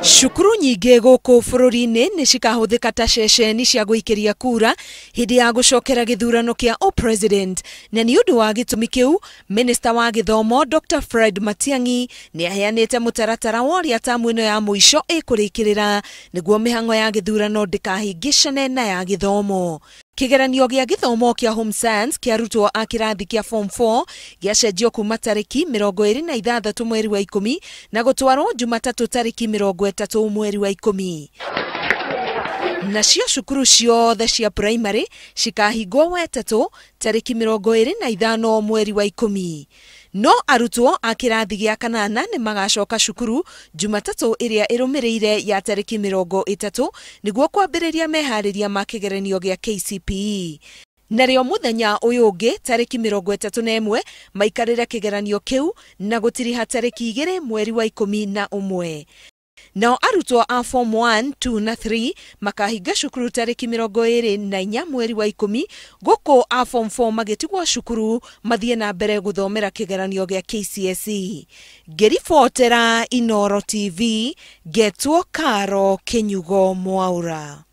Cukuru nyingĩ gũkũ bũrũri-inĩ nĩ cikahuthĩka ta ceceni cia gũikĩria kura hĩndĩ ya gũcokera githurano kĩa upresident. Na nĩ ũndũ wa gĩtũmi kĩu, Minista wa Githomo Dr. Matiang'i nĩ aheanĩte mũtaratara wa ũrĩa tamu ĩno ya mũico ĩkũrĩkĩrĩra nĩguo mĩhang'o ya githurano ndĩkahĩngĩcane na ya githomo. Kigeranio gĩa githomo kĩa home science kĩarutwo a kĩrathi kĩa form 4 gĩacenjio kuma tariki 23 mweri wa 10 na gũtwarwo Jumatatũ tariki 30 mweri wa 10. Nacio cukuru ciothe cia primary cikahingwo wetatũ tariki 25 mweri wa 10. No arutwo a kĩrathi gĩa kanana nĩ magacoka cukuru Jumatatũ ĩrĩa ĩrũmĩrĩire ya tariki 30 nĩguo kwambĩrĩria meharĩria ma kĩgeranio gĩa KCPE. Narĩo mũthenya ũyũ ũngĩ tariki 31 maikarĩre kĩgeranio kĩu na gũtiriha tariki 2 mweri wa 11. Nao arutwo a form 1, 2 na 3 makahinga cukuru tariki 24 mweri wa 10 gũkũ a form 4 magĩtigwo cukuru mathiĩ na mbere gũthomera kĩgeranio gĩa KCSE. Ngĩribotera Inooro TV, Getwo Karo Kĩnyugo Mwaura.